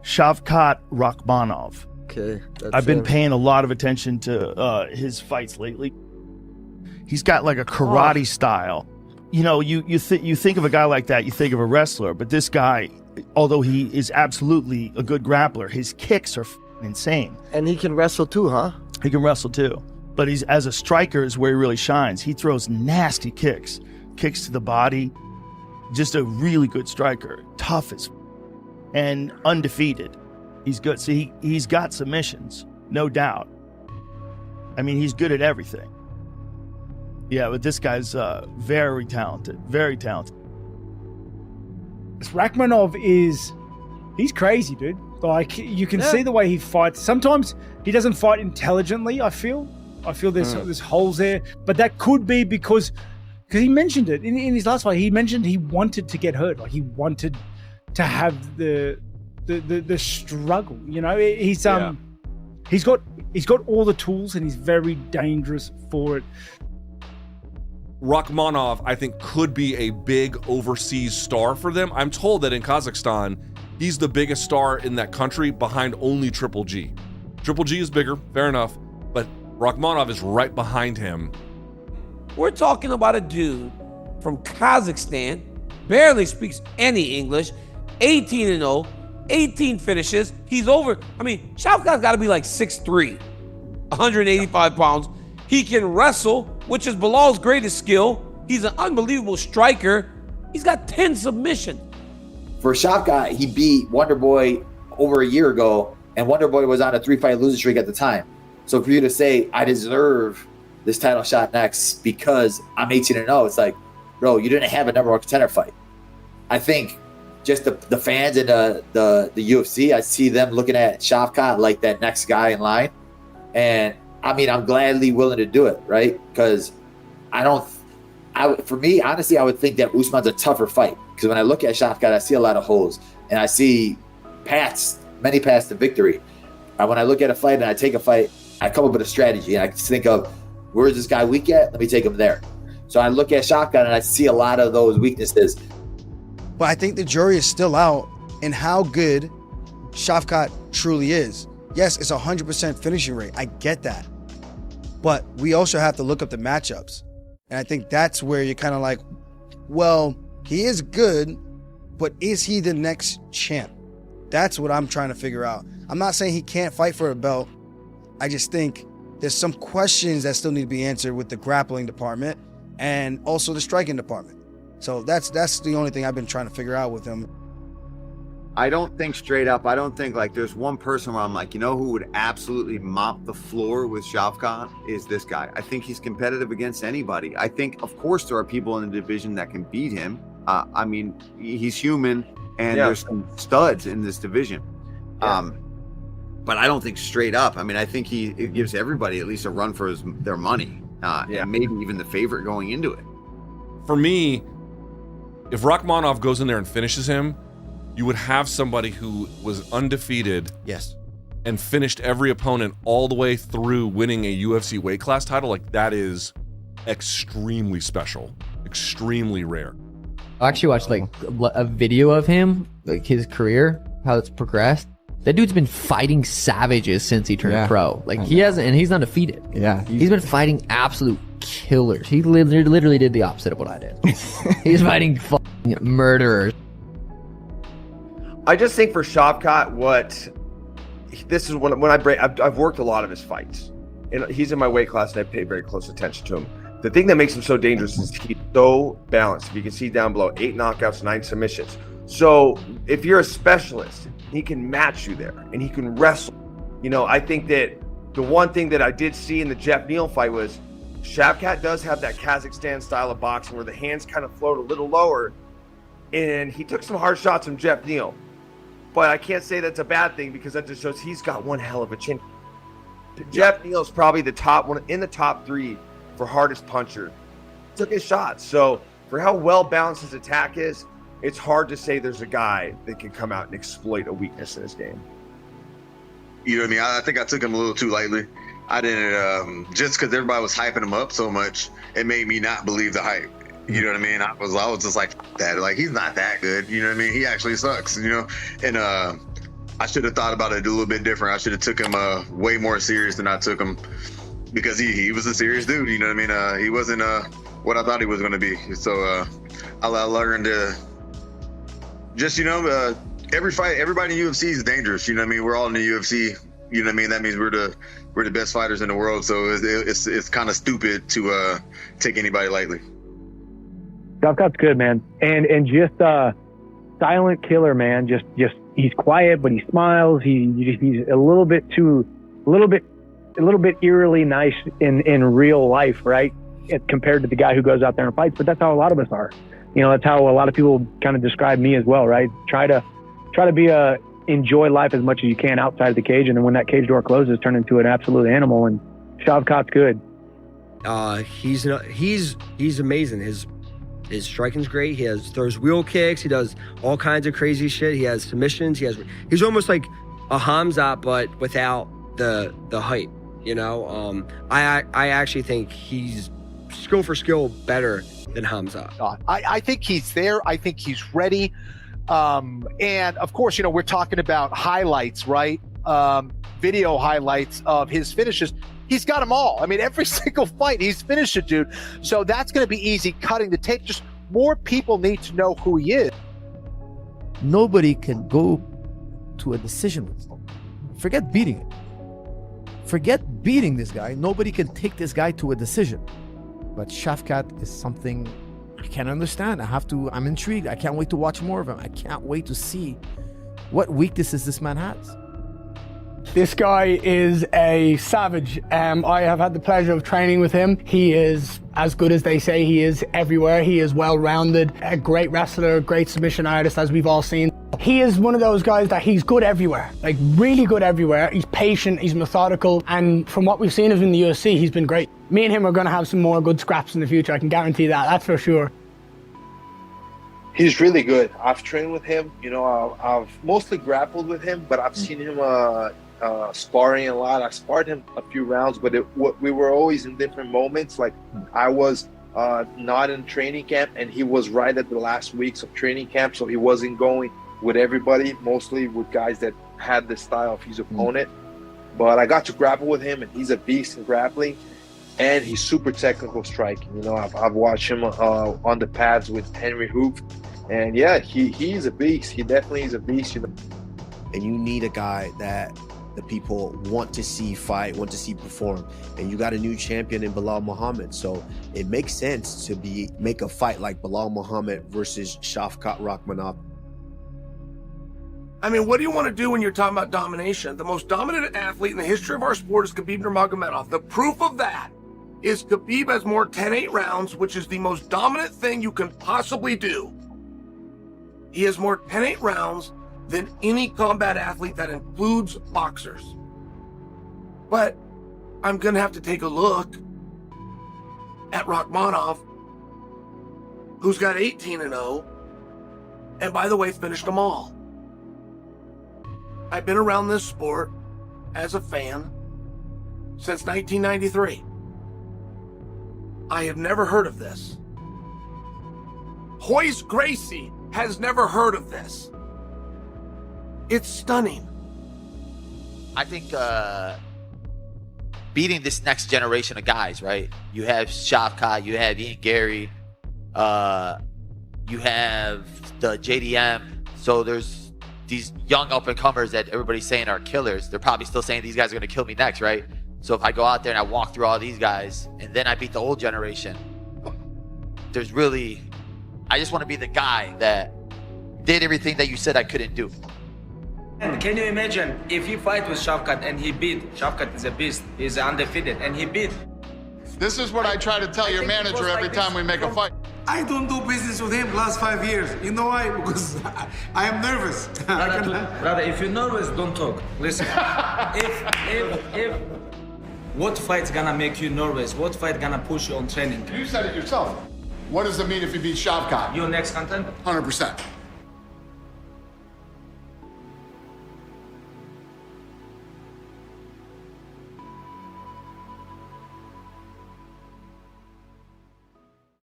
Shavkat Rakhmanov. Okay. I've been paying a lot of attention to his fights lately. He's got like a karate style. You know, you think of a guy like that, you think of a wrestler, but this guy, although he is absolutely a good grappler, his kicks are insane. And he can wrestle too, huh? He can wrestle too. But he's, as a striker, is where he really shines. He throws nasty kicks to the body. Just a really good striker. Tough as and undefeated. He's good. So he's got submissions, no doubt. I mean, he's good at everything. Yeah, but this guy's very talented. Very talented. Rakhmonov he's crazy, dude. Like, you can see the way he fights. Sometimes he doesn't fight intelligently, I feel there's holes there. But that could be because he mentioned it in his last fight. He mentioned he wanted to get hurt. Like, he wanted to have the struggle. You know, he's got all the tools and he's very dangerous for it. Rakhmonov, I think, could be a big overseas star for them. I'm told that in Kazakhstan, he's the biggest star in that country behind only Triple G. Triple G is bigger, fair enough, but Rakhmonov is right behind him. We're talking about a dude from Kazakhstan, barely speaks any English, 18-0, 18 finishes. He's over. I mean, Shavkat's got to be like 6'3", 185 pounds. He can wrestle, which is Belal's greatest skill. He's an unbelievable striker. He's got 10 submissions. For Shavkat, he beat Wonder Boy over a year ago, and Wonder Boy was on a 3-fight losing streak at the time. So for you to say, I deserve this title shot next because I'm 18-0, it's like, bro, you didn't have a number one contender fight. I think just the fans and the UFC, I see them looking at Shavkat like that next guy in line. And I mean, I'm gladly willing to do it, right? Because for me, honestly, I would think that Usman's a tougher fight. Because when I look at Shavkat, I see a lot of holes. And I see many paths to victory. When I look at a fight and I take a fight, I come up with a strategy. And I just think of, where's this guy weak at? Let me take him there. So I look at Shavkat and I see a lot of those weaknesses. But I think the jury is still out in how good Shavkat truly is. Yes, it's 100% finishing rate. I get that. But we also have to look up the matchups. And I think that's where you're kind of like, well, he is good, but is he the next champ? That's what I'm trying to figure out. I'm not saying he can't fight for a belt. I just think there's some questions that still need to be answered with the grappling department and also the striking department. So that's the only thing I've been trying to figure out with him. I don't think straight up, I don't think like there's one person where I'm like, you know who would absolutely mop the floor with Shavkat is this guy. I think he's competitive against anybody. I think, of course, there are people in the division that can beat him. I mean, he's human and there's some studs in this division. But I don't think straight up. I mean, I think it gives everybody at least a run for their money. And maybe even the favorite going into it. For me, if Rakhmonov goes in there and finishes him, you would have somebody who was undefeated, and finished every opponent all the way through winning a UFC weight class title. Like, that is extremely special, extremely rare. I actually watched like a video of him, like his career, how it's progressed. That dude's been fighting savages since he turned pro. Like, he hasn't, and he's undefeated. Yeah, he's been fighting absolute killers. He literally did the opposite of what I did. He's fighting fucking murderers. I just think for Shavkat, this is when I've worked a lot of his fights, and he's in my weight class, and I pay very close attention to him. The thing that makes him so dangerous is he's so balanced. If you can see down below, 8 knockouts, 9 submissions. So if you're a specialist, he can match you there, and he can wrestle. You know, I think that the one thing that I did see in the Geoff Neal fight was Shavkat does have that Kazakhstan style of boxing where the hands kind of float a little lower, and he took some hard shots from Geoff Neal. But I can't say that's a bad thing because that just shows he's got one hell of a chin. Geoff Neal's probably the top 3 for hardest puncher. Took his shots. So for how well balanced his attack is, it's hard to say there's a guy that can come out and exploit a weakness in his game. You know what I mean? I think I took him a little too lightly. I didn't, just because everybody was hyping him up so much, it made me not believe the hype. You know what I mean? I was just like, that. Like, he's not that good. You know what I mean? He actually sucks, you know? And I should have thought about it a little bit different. I should have took him way more serious than I took him, because he was a serious dude. You know what I mean? He wasn't what I thought he was going to be. So I learned to just, every fight, everybody in UFC is dangerous. You know what I mean? We're all in the UFC. You know what I mean? That means we're the best fighters in the world. So it's kind of stupid to take anybody lightly. Shavkat's good, man, and just silent killer, man. Just he's quiet, but he smiles. He's a little bit eerily nice in real life, right? Compared to the guy who goes out there and fights. But that's how a lot of us are. That's how a lot of people kind of describe me as well, right? Try to be enjoy life as much as you can outside of the cage, and then when that cage door closes, turn into an absolute animal. And Shavkat's good. He's amazing. His striking's great. He throws wheel kicks. He does all kinds of crazy shit. He has submissions. He's almost like a Hamza, but without the hype. I actually think he's skill for skill better than Hamza. I think he's there. I think he's ready. And of course, we're talking about highlights, right? Video highlights of his finishes. He's got them all. I mean, every single fight, he's finished a dude. So that's going to be easy cutting the tape. Just more people need to know who he is. Nobody can go to a decision with him. Forget beating it. Forget beating this guy. Nobody can take this guy to a decision. But Shavkat is something I can't understand. I'm intrigued. I can't wait to watch more of him. I can't wait to see what weaknesses this man has. This guy is a savage. I have had the pleasure of training with him. He is as good as they say. He is everywhere. He is well-rounded, a great wrestler, great submission artist, as we've all seen. He is one of those guys that he's good everywhere, like really good everywhere. He's patient, he's methodical, and from what we've seen of him in the UFC, he's been great. Me and him are going to have some more good scraps in the future. I can guarantee that. That's for sure. He's really good. I've trained with him. I've mostly grappled with him, but I've seen him sparring a lot. I sparred him a few rounds, but we were always in different moments. Like I was not in training camp, and he was right at the last weeks of training camp, so he wasn't going with everybody, mostly with guys that had the style of his opponent. But I got to grapple with him, and he's a beast in grappling, and he's super technical striking. I've watched him on the pads with Henry Hoof, and yeah, he's a beast. He definitely is a beast. And you need a guy that the people want to see fight, want to see perform. And you got a new champion in Belal Muhammad. So it makes sense to make a fight like Belal Muhammad versus Shavkat Rakhmonov. I mean, what do you want to do when you're talking about domination? The most dominant athlete in the history of our sport is Khabib Nurmagomedov. The proof of that is Khabib has more 10-8 rounds, which is the most dominant thing you can possibly do. He has more 10-8 rounds than any combat athlete that includes boxers. But I'm going to have to take a look at Rakhmonov, who's got 18-0, and by the way, finished them all. I've been around this sport as a fan since 1993. I have never heard of this. Royce Gracie has never heard of this. It's stunning. I think beating this next generation of guys, right? You have Shavkat, you have Ian Gary, you have the JDM. So there's these young up-and-comers that everybody's saying are killers. They're probably still saying these guys are going to kill me next, right? So if I go out there and I walk through all these guys and then I beat the old generation, I just want to be the guy that did everything that you said I couldn't do. And can you imagine if he fight with Shavkat and he beat? Shavkat is a beast, he's undefeated, and he beat. This is what I try to tell your manager every time we make a fight. I don't do business with him last 5 years. You know why? Because I am nervous. Brother, if you're nervous, don't talk. Listen, if what fight's gonna make you nervous? What fight gonna push you on training? You said it yourself. What does it mean if you beat Shavkat? You're next contender. 100%.